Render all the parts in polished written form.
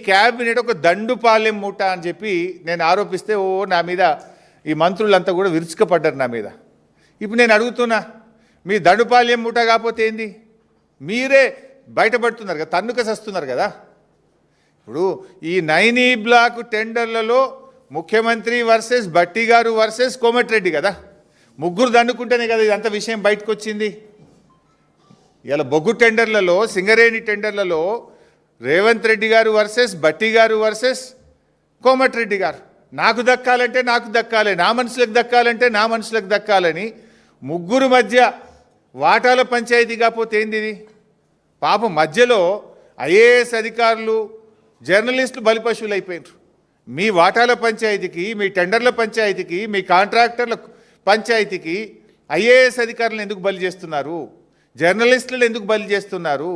Cabinet ఒక దండుపాలెం మూట అని చెప్పి నేను ఆరోపిస్తే నా మీద ఈ మంత్రులంతా కూడా విరుచుకపడ్డారు నా మీద. ఇప్పుడు నేను అడుగుతున్నా, మీ దండుపాలెం మూట కాకపోతే ఏంది? మీరే బయటపడుతున్నారు కదా, తన్నుక సస్తున్నారు కదా. ఇప్పుడు ఈ 9E బ్లాక్ టెండర్లలో ముఖ్యమంత్రి వర్సెస్ భట్టి గారు వర్సెస్ కోమటిరెడ్డి కదా, ముగ్గురు దండుకుంటేనే కదా ఇదంతా విషయం బయటకు వచ్చింది. ఇలా బొగ్గు టెండర్లలో, సింగరేణి టెండర్లలో రేవంత్ రెడ్డి గారు వర్సెస్ భట్టి గారు వర్సెస్ కోమటిరెడ్డి గారు. నాకు దక్కాలంటే నాకు దక్కాలి, నా మనుషులకు దక్కాలంటే నా మనుషులకు దక్కాలని ముగ్గురు మధ్య వాటాల పంచాయతీ కాకపోతే ఏంది ఇది? పాపం మధ్యలో ఐఏఎస్ అధికారులు, జర్నలిస్టులు బలిపశువులు అయిపోయినారు. మీ వాటాల పంచాయతీకి, మీ టెండర్ల పంచాయతీకి, మీ కాంట్రాక్టర్ల పంచాయతీకి ఐఏఎస్ అధికారులను ఎందుకు బలి చేస్తున్నారు? జర్నలిస్టులు ఎందుకు బలి చేస్తున్నారు?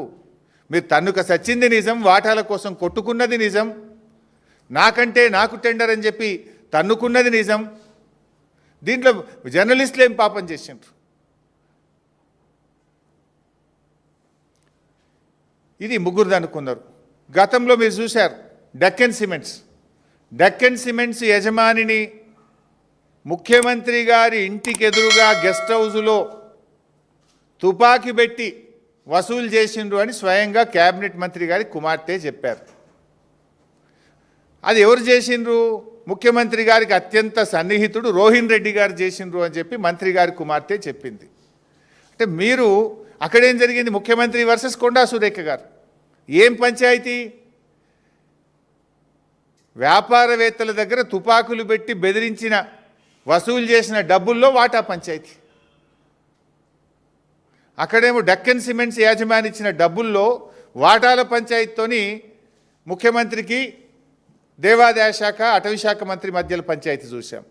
మీరు తన్నుక సచ్చింది నిజం, వాటాల కోసం కొట్టుకున్నది నిజం, నాకంటే నాకు టెండర్ అని చెప్పి తన్నుకున్నది నిజం. దీంట్లో జర్నలిస్టులు ఏం పాపం చేసిండ్రు? ఇది ముగ్గురు అనుకున్నారు. గతంలో మీరు చూశారు డెక్కన్ సిమెంట్స్ యజమానిని ముఖ్యమంత్రి గారి ఇంటికి ఎదురుగా గెస్ట్ హౌస్లో తుపాకీ పెట్టి వసూలు చేసిండ్రు అని స్వయంగా క్యాబినెట్ మంత్రి గారి కుమార్తె చెప్పారు. అది ఎవరు చేసిండ్రు? ముఖ్యమంత్రి గారికి అత్యంత సన్నిహితుడు రోహిన్ రెడ్డి గారు చేసిండ్రు అని చెప్పి మంత్రి గారి కుమార్తె చెప్పింది. అంటే మీరు అక్కడేం జరిగింది? ముఖ్యమంత్రి వర్సెస్ కొండా సురేఖ గారు. ఏం పంచాయతీ? వ్యాపారవేత్తల దగ్గర తుపాకులు పెట్టి బెదిరించిన, వసూలు చేసిన డబ్బుల్లో వాటా పంచాయతీ. అక్కడేమో డెక్కన్ సిమెంట్స్ యాజమాని ఇచ్చిన డబ్బుల్లో వాటాల పంచాయతీతోని ముఖ్యమంత్రికి దేవాదాయ శాఖ, అటవీ శాఖ మంత్రి మధ్యలో పంచాయతీ చూశాం.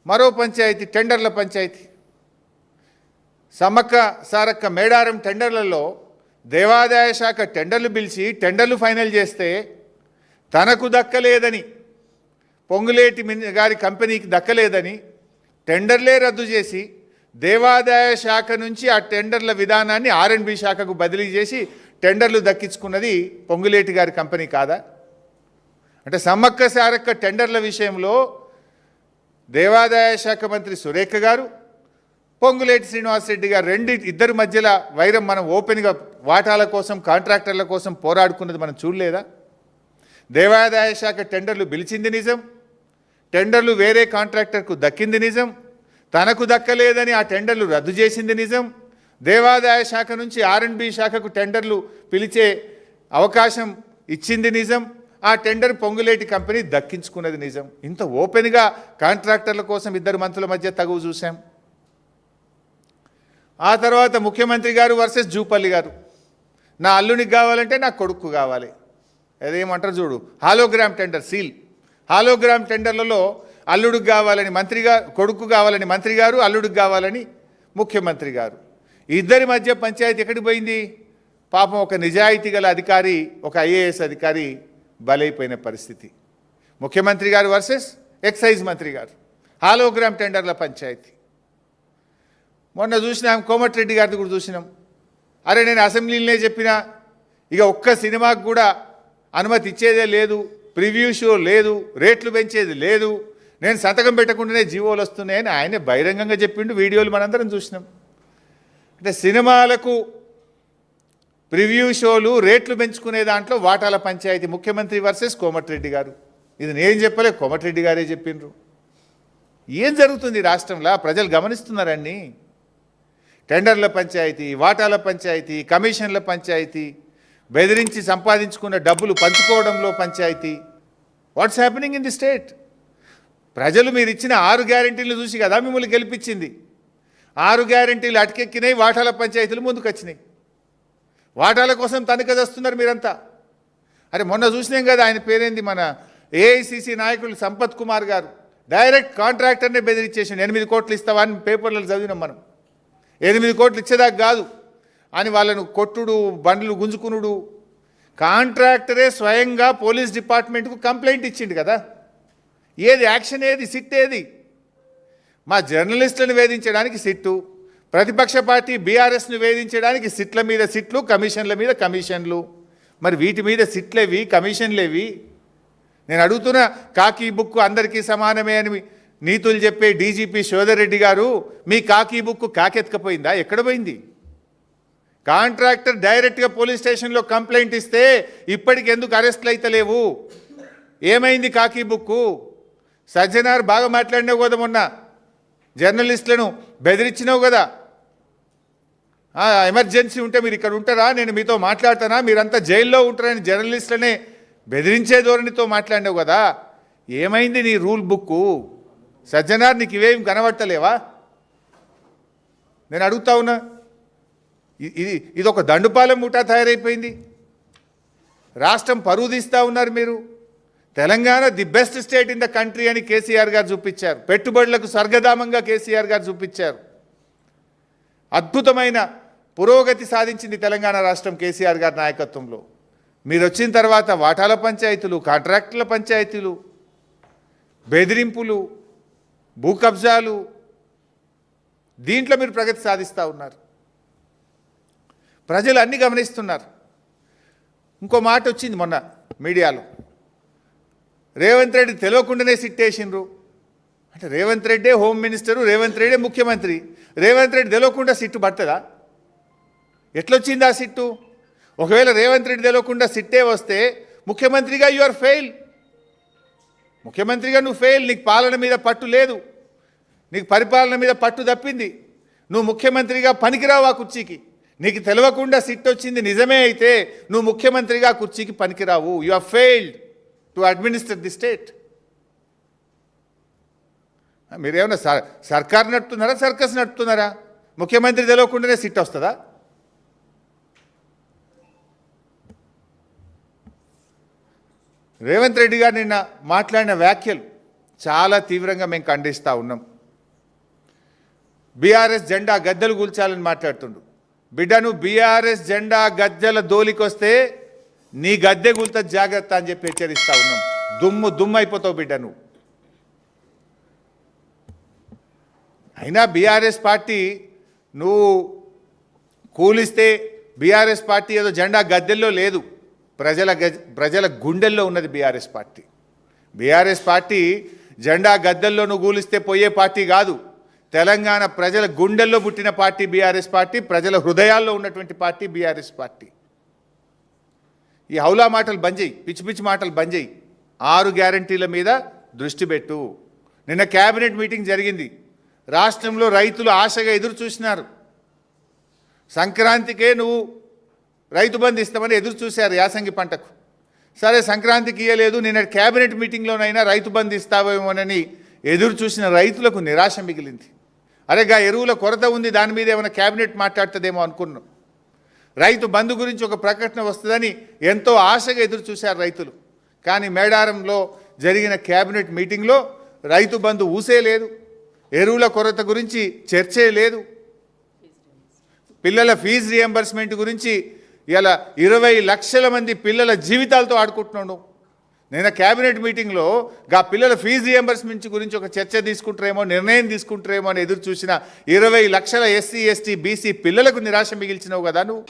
మరో పంచాయతీ టెండర్ల పంచాయతీ. సమ్మక్క సారక్క మేడారం టెండర్లలో దేవాదాయ శాఖ టెండర్లు పిలిచి టెండర్లు ఫైనల్ చేస్తే తనకు దక్కలేదని, పొంగులేటి గారి కంపెనీకి దక్కలేదని టెండర్లే రద్దు చేసి దేవాదాయ శాఖ నుంచి ఆ టెండర్ల విధానాన్ని R&B శాఖకు బదిలీ చేసి టెండర్లు దక్కించుకున్నది పొంగులేటి గారి కంపెనీ కాదా? అంటే సమ్మక్క సారక్క టెండర్ల విషయంలో దేవాదాయ శాఖ మంత్రి సురేఖ గారు, పొంగులేటి శ్రీనివాసరెడ్డి గారు ఇద్దరి మధ్యలో వైరం మనం ఓపెన్గా వాటాల కోసం, కాంట్రాక్టర్ల కోసం పోరాడుకున్నది మనం చూడలేదా? దేవాదాయ శాఖ టెండర్లు పిలిచింది నిజం, టెండర్లు వేరే కాంట్రాక్టర్కు దక్కింది నిజం, తనకు దక్కలేదని ఆ టెండర్లు రద్దు చేసింది నిజం, దేవాదాయ శాఖ నుంచి R&B శాఖకు టెండర్లు పిలిచే అవకాశం ఇచ్చింది నిజం, ఆ టెండర్ పొంగులేటి కంపెనీ దక్కించుకున్నది నిజం. ఇంత ఓపెన్గా కాంట్రాక్టర్ల కోసం ఇద్దరు మంత్రుల మధ్య తగువు చూసాం. ఆ తర్వాత ముఖ్యమంత్రి గారు వర్సెస్ జూపల్లి గారు. నా అల్లునికి కావాలంటే నా కొడుకు కావాలి, అదేమంటారు చూడు, హాలోగ్రామ్ టెండర్, సీల్ హాలోగ్రామ్ టెండర్లలో అల్లుడికి కావాలని మంత్రి గారు, కొడుకు కావాలని మంత్రి గారు, అల్లుడికి కావాలని ముఖ్యమంత్రి గారు. ఇద్దరి మధ్య పంచాయతీ ఎక్కడికి పోయింది? పాపం ఒక నిజాయితీ గల అధికారి, ఒక ఐఏఎస్ అధికారి బలైపోయిన పరిస్థితి. ముఖ్యమంత్రి గారు వర్సెస్ ఎక్సైజ్ మంత్రి గారు, హాలోగ్రామ్ టెండర్ల పంచాయతీ. మొన్న చూసినాం, కోమటిరెడ్డి గారిది కూడా చూసినాం. అరే నేను అసెంబ్లీలోనే చెప్పినా, ఇక ఒక్క సినిమాకు కూడా అనుమతి ఇచ్చేదే లేదు, ప్రివ్యూ షో లేదు, రేట్లు పెంచేది లేదు, నేను సంతకం పెట్టకుండానే జీవోలు వస్తున్నాయని ఆయనే బహిరంగంగా చెప్పిండు. వీడియోలు మనందరం చూసినాం. అంటే సినిమాలకు ప్రివ్యూ షోలు, రేట్లు పెంచుకునే దాంట్లో వాటాల పంచాయతీ ముఖ్యమంత్రి వర్సెస్ కోమటిరెడ్డి గారు. ఇది నేను చెప్పలే, కోమటిరెడ్డి గారే చెప్పిండ్రు. ఏం జరుగుతుంది రాష్ట్రంలో? ప్రజలు గమనిస్తున్నారని. టెండర్ల పంచాయతీ, వాటాల పంచాయతీ, కమిషన్ల పంచాయతీ, బెదిరించి సంపాదించుకున్న డబ్బులు పంచుకోవడంలో పంచాయతీ. What's happening in the state? ప్రజలు మీరు ఇచ్చిన 6 గ్యారెంటీలు చూసి కదా మిమ్మల్ని గెలిపించింది. 6 గ్యారెంటీలు అటకెక్కినాయి, వాటాల పంచాయతీలు ముందుకు వచ్చినాయి. వాటాల కోసం తనఖా చేస్తున్నారు మీరంతా. అరే మొన్న చూసినాం కదా, ఆయన పేరేంది, మన AICC నాయకులు సంపత్ కుమార్ గారు డైరెక్ట్ కాంట్రాక్టర్నే బెదిరించేసి 8 కోట్లు ఇస్తావా అని పేపర్లలో చదివినాం మనం. 8 కోట్లు ఇచ్చేదాకా కాదు అని వాళ్ళను కొట్టుడు, బండ్లు గుంజుకునుడు. కాంట్రాక్టరే స్వయంగా పోలీస్ డిపార్ట్మెంట్కు కంప్లైంట్ ఇచ్చిండు కదా. ఏది యాక్షన్? ఏది సిట్? ఏది? మా జర్నలిస్టులను వేధించడానికి సిట్టు, ప్రతిపక్ష పార్టీ BRSను వేధించడానికి సిట్ల మీద సిట్లు, కమిషన్ల మీద కమిషన్లు. మరి వీటి మీద సిట్లేవి, కమిషన్లేవి? నేను అడుగుతున్న కాకీ బుక్ అందరికీ సమానమే అని నీతులు చెప్పే డీజీపీ శోధర్ రెడ్డి గారు, మీ కాకీ బుక్ కాకెత్తుకపోయిందా? ఎక్కడ పోయింది? కాంట్రాక్టర్ డైరెక్ట్గా పోలీస్ స్టేషన్లో కంప్లైంట్ ఇస్తే ఇప్పటికి ఎందుకు అరెస్ట్లు అయితలేవు? ఏమైంది కాకీ బుక్కు? సజ్జనార్ బాగా మాట్లాడినావు కదా, మొన్న జర్నలిస్టులను బెదిరించినావు కదా. ఎమర్జెన్సీ ఉంటే మీరు ఇక్కడ ఉంటారా, నేను మీతో మాట్లాడతానా, మీరంతా జైల్లో ఉంటారని జర్నలిస్టులనే బెదిరించే ధోరణితో మాట్లాడినావు కదా. ఏమైంది నీ రూల్ బుక్కు? సజ్జనార్ నీకు ఇవేం కనబడతలేవా? నేను అడుగుతా ఉన్నా. ఇది ఒక దండుపాలెం ముఠా తయారైపోయింది. రాష్ట్రం పరువు తీస్తూ ఉన్నారు మీరు. Telangana the best state in the country అని కేసీఆర్ గారు చూపించారు. పెట్టుబడులకు స్వర్గధామంగా కేసీఆర్ గారు చూపించారు. అద్భుతమైన పురోగతి సాధించింది తెలంగాణ రాష్ట్రం కేసీఆర్ గారి నాయకత్వంలో. మీరు వచ్చిన తర్వాత వాటాల పంచాయతీలు, కాంట్రాక్టుల పంచాయతీలు, బెదిరింపులు, భూ కబ్జాలు, దీంట్లో మీరు ప్రగతి సాధిస్తూ ఉన్నారు. ప్రజలు అన్నీ గమనిస్తున్నారు. ఇంకో మాట వచ్చింది మొన్న మీడియాలో, రేవంత్ రెడ్డి తెలియకుండానే సిట్టేసిండ్రు అంటే. రేవంత్ రెడ్డే హోమ్ మినిస్టరు, రేవంత్ రెడ్డే ముఖ్యమంత్రి. రేవంత్ రెడ్డి తెలియకుండా సిట్టు పడుతుందా? ఎట్లొచ్చింది ఆ సిట్టు? ఒకవేళ రేవంత్ రెడ్డి తెలియకుండా సిట్టే వస్తే ముఖ్యమంత్రిగా యు ఆర్ ఫెయిల్. ముఖ్యమంత్రిగా నువ్వు ఫెయిల్. నీకు పాలన మీద పట్టు లేదు, నీకు పరిపాలన మీద పట్టు తప్పింది. నువ్వు ముఖ్యమంత్రిగా పనికిరావు ఆ కుర్చీకి. నీకు తెలియకుండా సిట్ వచ్చింది నిజమే అయితే నువ్వు ముఖ్యమంత్రిగా కుర్చీకి పనికిరావు. You are failed to administer the state. మీరేమన్నా సర్కార్ నడుపుతున్నారా, సర్కస్ నడుపుతున్నారా? ముఖ్యమంత్రి తెలియకుండానే సిట్ వస్తుందా? రేవంత్ రెడ్డి గారు నిన్న మాట్లాడిన వ్యాఖ్యలు చాలా తీవ్రంగా మేము ఖండిస్తూ ఉన్నాం. బీఆర్ఎస్ జెండా గద్దెలు కూల్చాలని మాట్లాడుతుండు. బిడ్డను బీఆర్ఎస్ జెండా గద్దెల దోలికొస్తే నీ గద్దె కూల్త జాగ్రత్త అని చెప్పి హెచ్చరిస్తూ ఉన్నాం. దుమ్ము అయిపోతావు బిడ్డ నువ్వు. అయినా బీఆర్ఎస్ పార్టీ నువ్వు కూలిస్తే బీఆర్ఎస్ పార్టీ ఏదో జెండా గద్దెల్లో లేదు, ప్రజల గుండెల్లో ఉన్నది బీఆర్ఎస్ పార్టీ. బీఆర్ఎస్ పార్టీ జెండా గద్దెల్లో నువ్వు కూలిస్తే పోయే పార్టీ కాదు. తెలంగాణ ప్రజల గుండెల్లో పుట్టిన పార్టీ బీఆర్ఎస్ పార్టీ, ప్రజల హృదయాల్లో ఉన్నటువంటి పార్టీ బీఆర్ఎస్ పార్టీ. ఈ హౌలా మాటలు బంద్ చేయి, పిచ్చి పిచ్చి మాటలు బంద్ చేయి. 6 గ్యారంటీల మీద దృష్టి పెట్టు. నిన్న క్యాబినెట్ మీటింగ్ జరిగింది. రాష్ట్రంలో రైతులు ఆశగా ఎదురు చూసినారు. సంక్రాంతికే నువ్వు రైతు బంధు ఇస్తామని ఎదురు చూశారు యాసంగి పంటకు. సరే సంక్రాంతికి ఇయ్యలేదు, నిన్న క్యాబినెట్ మీటింగ్లోనైనా రైతు బంధు ఇస్తావేమోనని ఎదురు చూసిన రైతులకు నిరాశ మిగిలింది. అరేగా ఎరువుల కొరత ఉంది, దాని మీద ఏమైనా క్యాబినెట్ మాట్లాడుతుందేమో అనుకున్నాం. రైతు బంధు గురించి ఒక ప్రకటన వస్తుందని ఎంతో ఆశగా ఎదురు చూశారు రైతులు. కానీ మేడారంలో జరిగిన క్యాబినెట్ మీటింగ్లో రైతు బంధు ఊసే లేదు, ఎరువుల కొరత గురించి చర్చే లేదు, పిల్లల ఫీజు రియంబర్స్మెంట్ గురించి ఇలా 20 లక్షల మంది పిల్లల జీవితాలతో ఆడుకుంటున్నాడు. నిన్న క్యాబినెట్ మీటింగ్లో గా పిల్లల ఫీజు రియంబర్స్మెంట్ గురించి ఒక చర్చ తీసుకుంటారేమో, నిర్ణయం తీసుకుంటారేమో అని ఎదురు చూసిన 20 లక్షల ఎస్సీ, ఎస్టీ, బీసీ పిల్లలకు నిరాశ మిగిల్చినావు కదా నువ్వు.